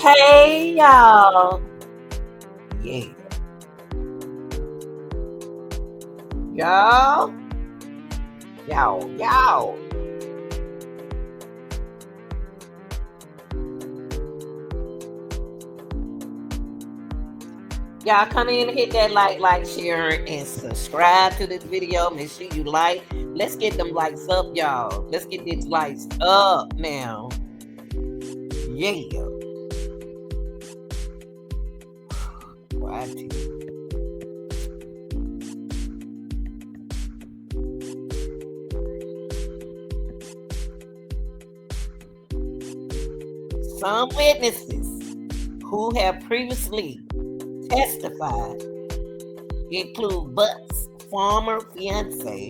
Hey y'all. Yeah. Y'all. Y'all. Y'all come in and hit that like, share, and subscribe to this video. Make sure you like. Let's get them likes up, y'all. Let's get these likes up now. Yeah. YT. Some witnesses who have previously testified include Butt's former fiance,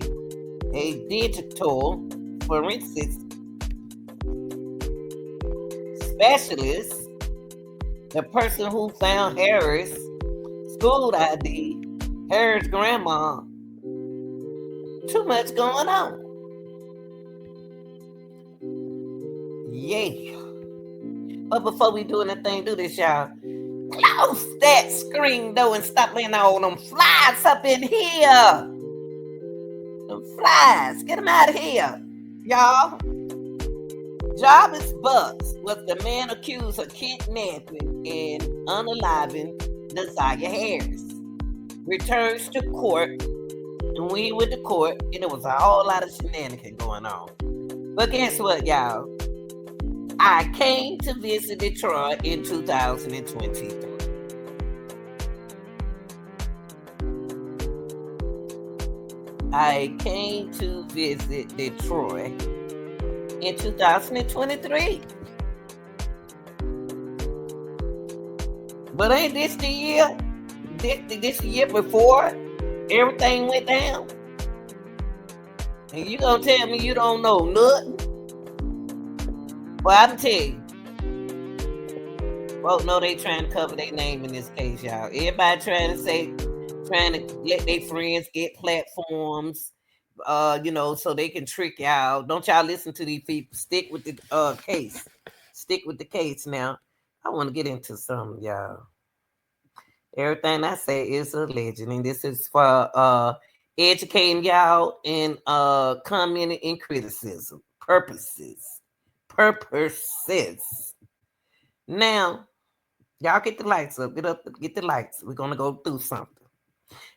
a digital forensics specialist, the person who found Harris' school ID, Harris' grandma. Too much going on. Yeah. But before we do anything, do this, y'all. Close that screen though and stop letting all them flies up in here. Them flies, get them out of here, y'all. Jarvis Bucks was the man accused of kidnapping and unaliving Desire Harris. Returns to court, and when he went to court, and there was a whole lot of shenanigans going on. But guess what, y'all? I came to visit Detroit in 2023. I came to visit Detroit in 2023. But ain't this the year? This the year before everything went down? And you gonna tell me you don't know nothing? Well, I can tell you. Well, no, they trying to cover their name in this case, y'all. Everybody trying to let their friends get platforms, so they can trick y'all. Don't y'all listen to these people. Stick with the case. Stick with the case now. I want to get into some, y'all. Everything I say is a legend, and this is for educating y'all and commenting and criticism purposes. Now, y'all get the lights up. Get the lights. We're gonna go through something.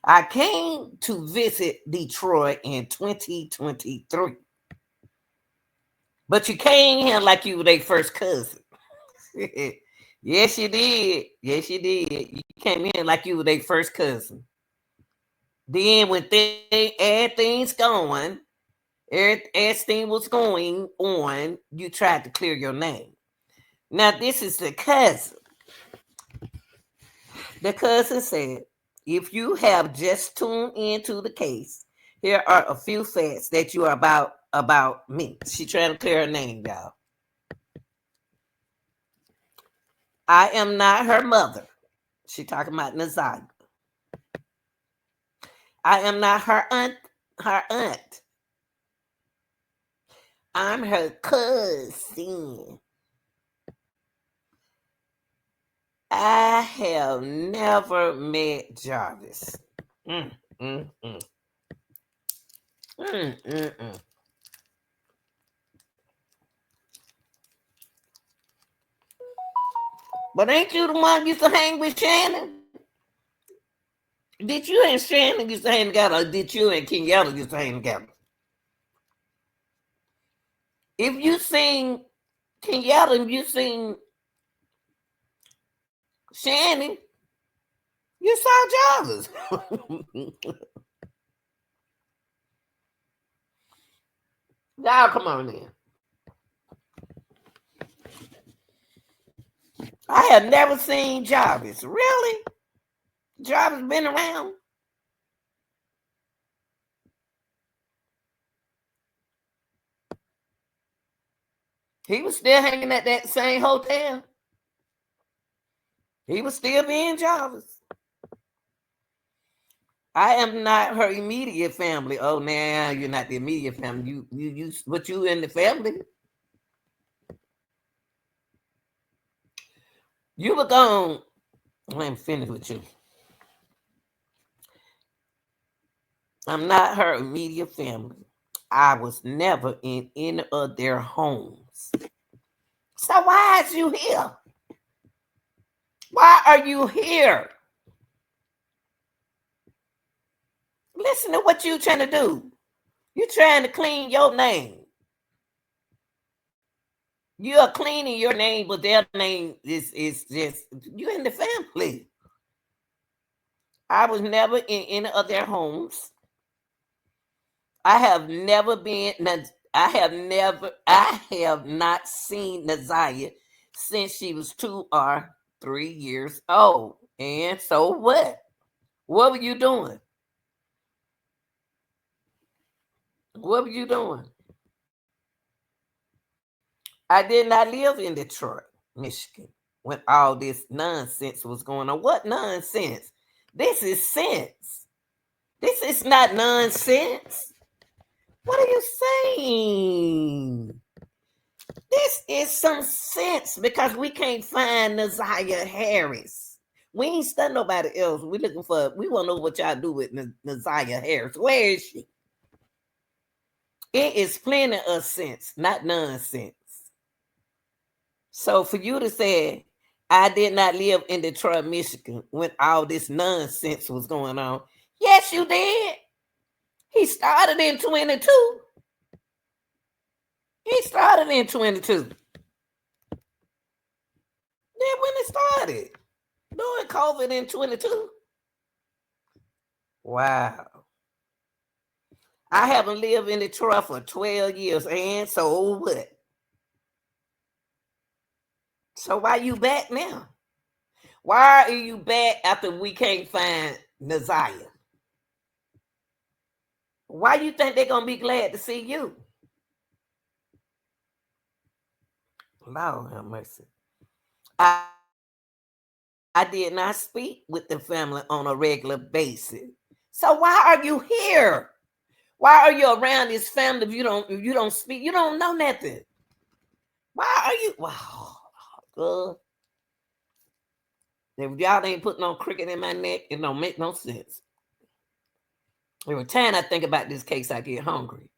I came to visit Detroit in 2023. But you came here like you were their first cousin. Yes, you did. Yes, you did. You came in like you were their first cousin. Then when everything's going, everything was going on, you tried to clear your name. Now, this is the cousin. The cousin said, if you have just tuned into the case, here are a few facts that you are about me. She trying to clear her name, y'all. I am not her mother. She talking about Nazaga. I am not her aunt. I'm her cousin. I have never met Jarvis. But ain't you the one used to hang with Shannon? Did you and Shannon used to hang together, or did you and Kenyatta used to hang together? If you sing Kenyatta and you sing Shannon, you saw Jarvis. Y'all come on in. I have never seen Jarvis. Really? Jarvis been around? He was still hanging at that same hotel. He was still being Jarvis. I am not her immediate family. Oh, now you're not the immediate family. But you in the family. You were gone. I'm finished with you. I'm not her immediate family. I was never in any of their homes. So why is you here? Why are you here? Listen to what you trying to do. You're trying to clean your name. You are cleaning your name, but their name is just you in the family. I was never in any of their homes. I have never been. I have not seen Naziah since she was 2 or 3 years old. And so what? What were you doing? What were you doing? I did not live in Detroit, Michigan, when all this nonsense was going on. What nonsense? This is sense. This is not nonsense. What are you saying? This is some sense because we can't find Naziah Harris. We ain't studying nobody else. We looking for. We want to know what y'all do with Naziah Harris. Where is she? It is plenty of sense, not nonsense. So for you to say I did not live in Detroit, Michigan when all this nonsense was going on, yes, you did. He started in 22. He started in 22. Then when it started, during COVID in 22. Wow. I haven't lived in Detroit for 12 years, and so what? So why you back now? Why are you back after we can't find Naziah? Why you think they're gonna be glad to see you? Lord have mercy. I did not speak with the family on a regular basis. So why are you here? Why are you around this family if you don't speak? You don't know nothing. Why are you? Wow, good. If y'all ain't putting no cricket in my neck, it don't make no sense. Every time I think about this case, I get hungry.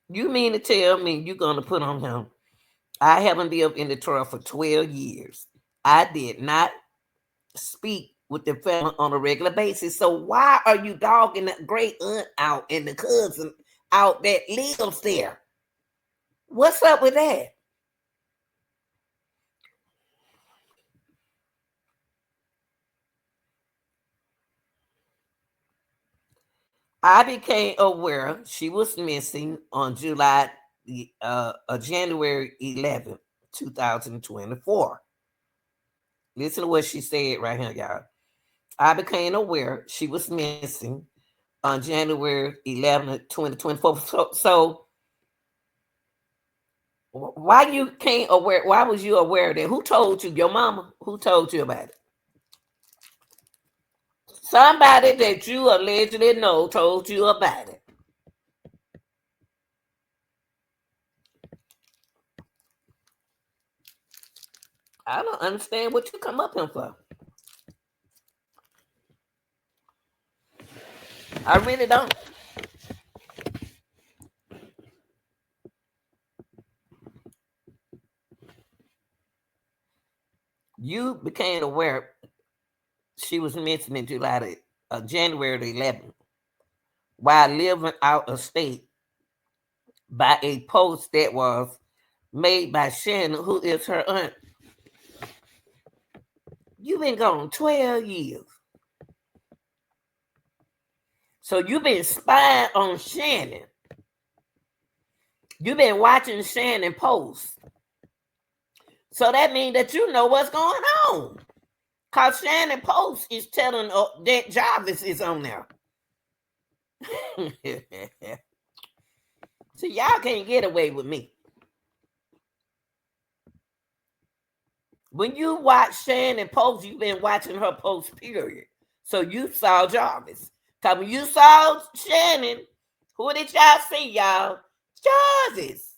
You mean to tell me you're gonna put on him? I haven't lived in Detroit for 12 years. I did not speak with the family on a regular basis. So why are you dogging the great aunt out and the cousin out that lives there? What's up with that? I became aware she was missing on January 11th, 2024. Listen to what she said right here, y'all. I became aware she was missing on January 11th, 2024. So why you can't aware? Why was you aware of that? Who told you? Your mama? Who told you about it? Somebody that you allegedly know told you about it. I don't understand what you come up here for. I really don't. You became aware she was missing in January the 11th while living out of state by a post that was made by Shannon, who is her aunt. You've been gone 12 years. So you've been spying on Shannon. You've been watching Shannon post. So that means that you know what's going on. Because Shannon Post is telling that Jarvis is on there. So y'all can't get away with me. When you watch Shannon Post, you've been watching her post, period. So you saw Jarvis. Because when you saw Shannon, who did y'all see, y'all? Jarvis.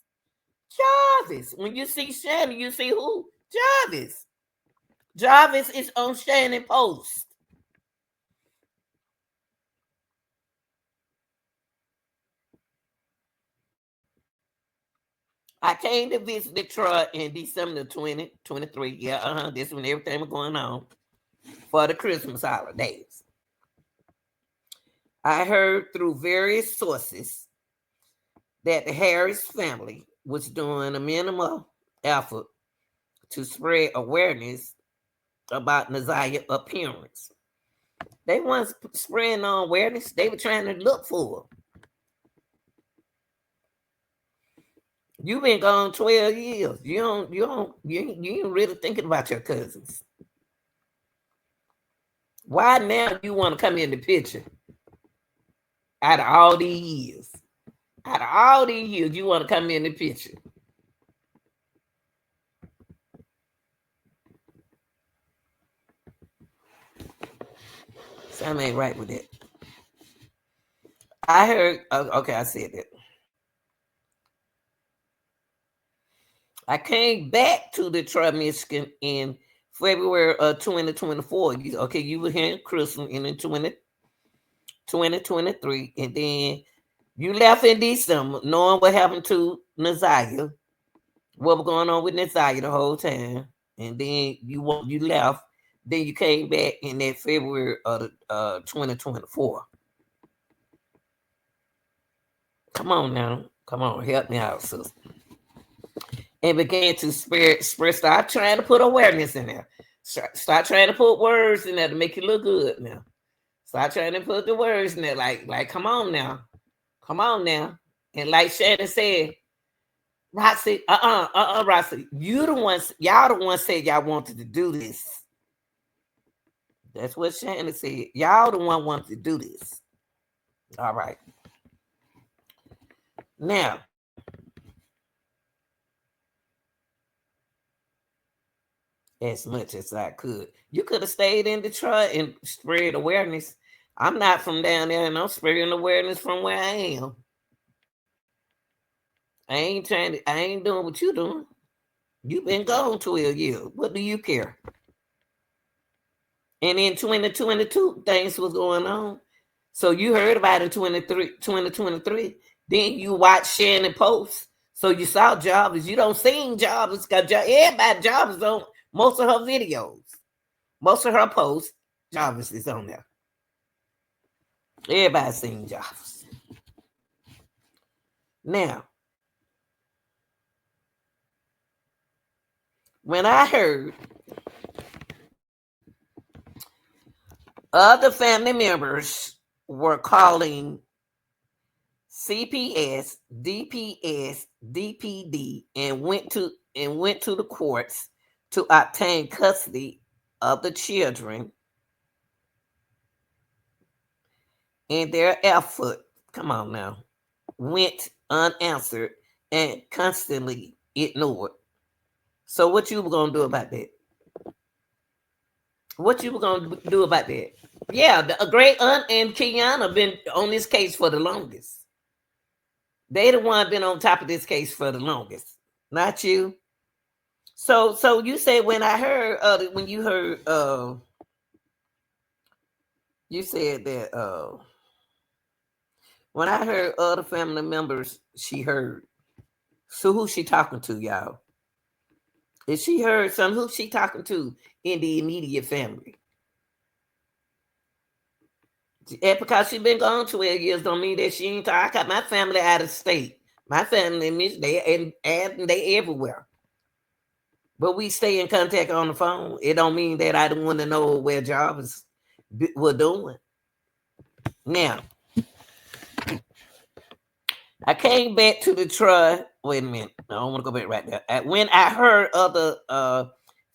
Jarvis. When you see Shannon, you see who? Jarvis. Jarvis is on Shannon post. I came to visit Detroit in December 2023. Yeah, this when everything was going on for the Christmas holidays. I heard through various sources that the Harris family was doing a minimal effort to spread awareness about Naziah's appearance. They weren't spreading no awareness. They were trying to look for her. You've been gone 12 years. You ain't really thinking about your cousins. Why now you want to come in the picture? Out of all these years. Out of all these years, you want to come in the picture. Something ain't right with that. I heard, okay, I said that. I came back to Detroit, Michigan in February of 2024. Okay, you were here in Christmas in 2023, and then you left in December, knowing what happened to Naziah, what was going on with Naziah the whole time, and then you left. Then you came back in that February of 2024. Come on now, come on, help me out, sister. And began to spread. Start trying to put awareness in there. Start trying to put words in there to make you look good now. Start trying to put the words in there, like, come on now. Come on now. And like Shannon said, Roxy, Roxy, y'all the ones said y'all wanted to do this. That's what Shannon said. Y'all the one wanted to do this. All right. Now, as much as I could. You could have stayed in Detroit and spread awareness. I'm not from down there, and I'm spreading awareness from where I am. I ain't doing what you doing. You've been gone 12 years. What do you care? And in 2022, things was going on. So you heard about it in 2023. Then you watched Shannon post. So you saw Jarvis. You don't see Jarvis because everybody Jarvis on most of her videos. Most of her posts, Jarvis is on there. Everybody seen Jarvis. Now, when I heard other family members were calling CPS, DPS, DPD, and went to the courts to obtain custody of the children, and their effort, come on now, went unanswered and constantly ignored. So what you were gonna do about that? What you were gonna do about that? Yeah, the great aunt and Kiana been on this case for the longest. They the one been on top of this case for the longest, not you. So you said when I heard when you heard you said that when I heard other family members, she heard. So who's she talking to, y'all? If she heard some, who's she talking to in the immediate family? And because she been gone 12 years don't mean that she ain't talking. I got my family out of state. My family in Michigan, they everywhere. But we stay in contact on the phone. It don't mean that I don't want to know where Jarvis were doing. Now, I came back to Detroit. Wait a minute. I don't want to go back right there. When I heard other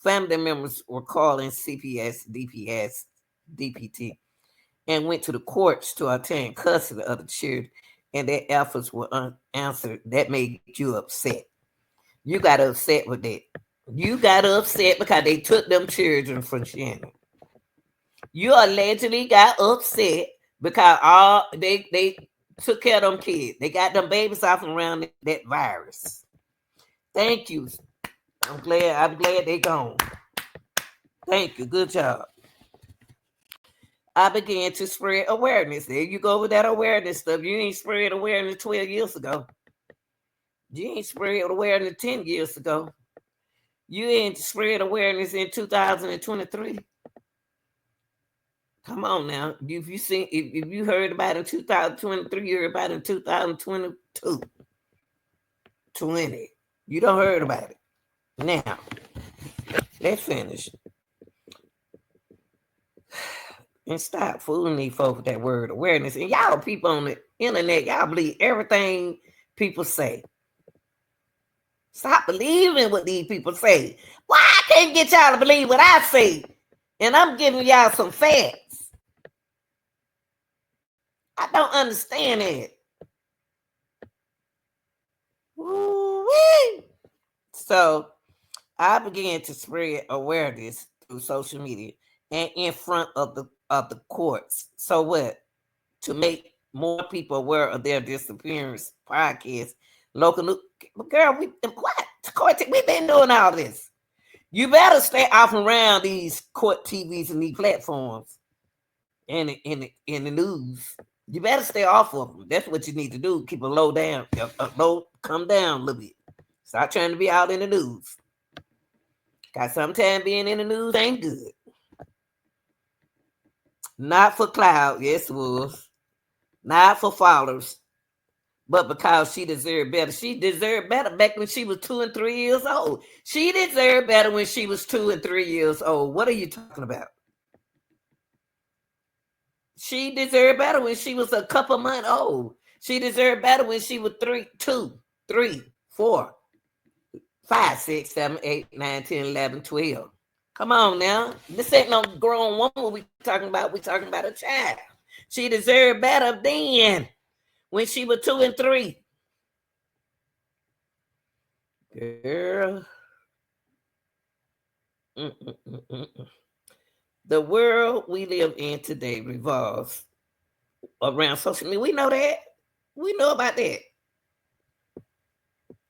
family members were calling CPS, DPS, DPT, and went to the courts to obtain custody of the children, and their efforts were unanswered, that made you upset. You got upset with that. You got upset because they took them children from Shannon. You allegedly got upset because they took care of them kids. They got them babies off around that virus. Thank you. I'm glad they gone. Thank you. Good job. I began to spread awareness. There you go with that awareness stuff. You ain't spread awareness 12 years ago. You ain't spread awareness 10 years ago. You ain't spread awareness in 2023. Come on now. If you heard about it in 2023, you heard about it in 2022. 20. You don't heard about it. Now, let's finish. And stop fooling these folks with that word awareness. And y'all people on the internet, y'all believe everything people say. Stop believing what these people say. Why I can't get y'all to believe what I say? And I'm giving y'all some facts. I don't understand it. Woo-wee. So I began to spread awareness through social media and in front of the courts. So what? To make more people aware of their disappearance podcast. Local girl, we've been doing all this. You better stay off around these court TVs and these platforms and in the news. You better stay off of them. That's what you need to do. Keep a low down, come down a little bit. Stop trying to be out in the news. Cause sometimes being in the news ain't good. Not for cloud, yes, it was. Not for followers, but because she deserved better. She deserved better back when she was 2 and 3 years old. She deserved better when she was 2 and 3 years old. What are you talking about? She deserved better when she was a couple months old. She deserved better when she was 2, 3, 4, 5, 6, 7, 8, 9, 10, 11, 12. Come on now. This ain't no grown woman we talking about. We talking about a child. She deserved better then when she was 2 and 3. Girl. The world we live in today revolves around social media. We know that. We know about that.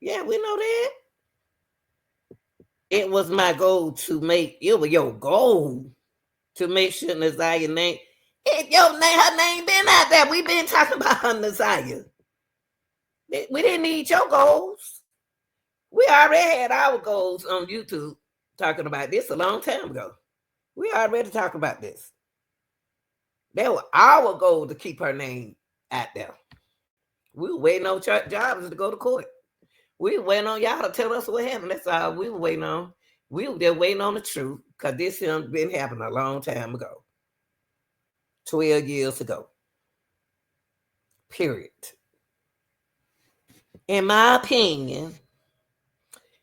Yeah, we know that. It was my goal to make it was your goal to make sure Naziah name. Her name been out there. We've been talking about her Naziah. We didn't need your goals. We already had our goals on YouTube talking about this a long time ago. We already talked about this. That was our goal to keep her name out there. We were waiting on jobs to go to court. We were waiting on y'all to tell us what happened. That's all we were waiting on. We were just waiting on the truth because this has been happening a long time ago. 12 years ago. Period. In my opinion,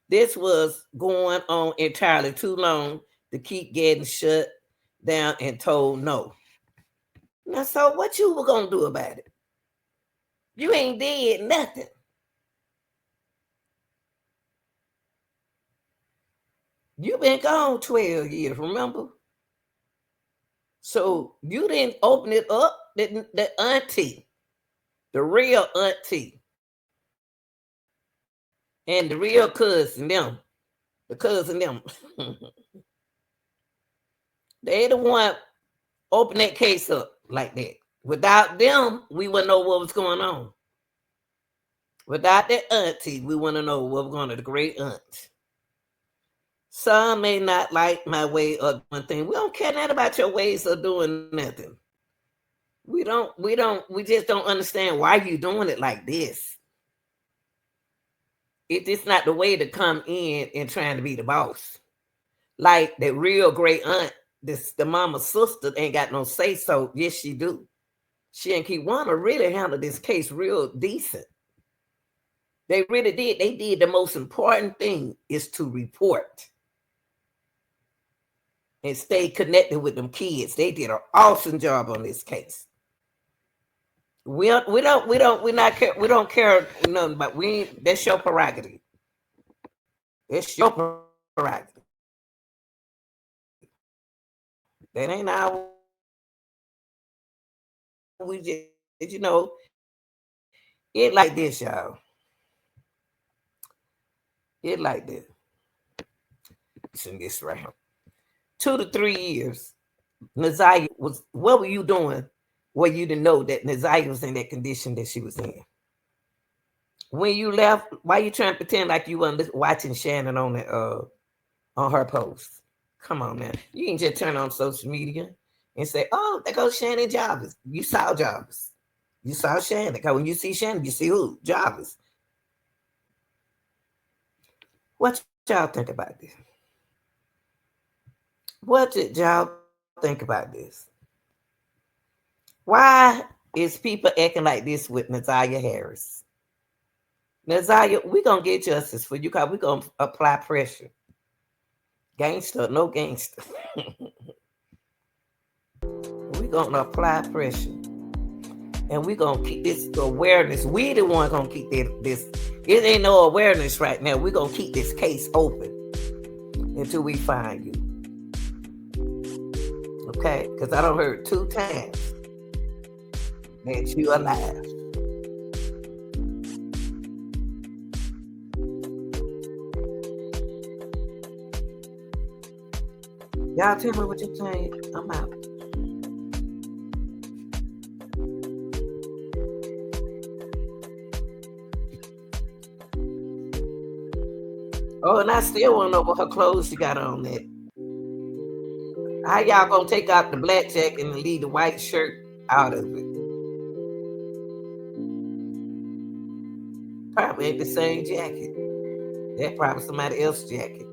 this was going on entirely too long to keep getting shut down and told no. Now, so what you were going to do about it? You ain't did nothing. You been gone 12 years, remember? So you didn't open it up, the auntie, the real auntie, and the real cousin, them, the cousin, them. They the one open that case up like that. Without them, we wouldn't know what was going on. Without that auntie, we want to know what was going on, the great aunt. Some may not like my way of doing things. We don't care nothing about your ways of doing nothing. We just don't understand why you doing it like this. It's not the way to come in and trying to be the boss. Like the real great aunt, the mama's sister ain't got no say so. Yes, she do. She and Kiwana really handled this case real decent. They really did. They did the most important thing is to report and stay connected with them kids. They did an awesome job on this case. We don't care nothing, but that's your prerogative. It's your prerogative. That ain't our. We just, it like this, y'all. It like that. Listen this round. 2 to 3 years. Naziah was, what were you doing where you didn't know that Naziah was in that condition that she was in? When you left, why you trying to pretend like you weren't watching Shannon on her post? Come on, man. You can just turn on social media and say, oh, there goes Shannon Jarvis. You saw Jarvis. You saw Shannon. Because when you see Shannon, you see who? Jarvis. What y'all think about this? What did y'all think about this? Why is people acting like this with Naziah Harris? Naziah, we're going to get justice for you because we're going to apply pressure. Gangster, no gangster. We're going to apply pressure. And we're going to keep this awareness. We the one going to keep this. It ain't no awareness right now. We're going to keep this case open until we find you. Okay? Because I done heard 2 times that you alive. Y'all tell me what you think. I'm out. Oh, and I still want to know what her clothes she got on that. How y'all gonna take out the black jacket and leave the white shirt out of it? Probably ain't the same jacket. That probably somebody else's jacket.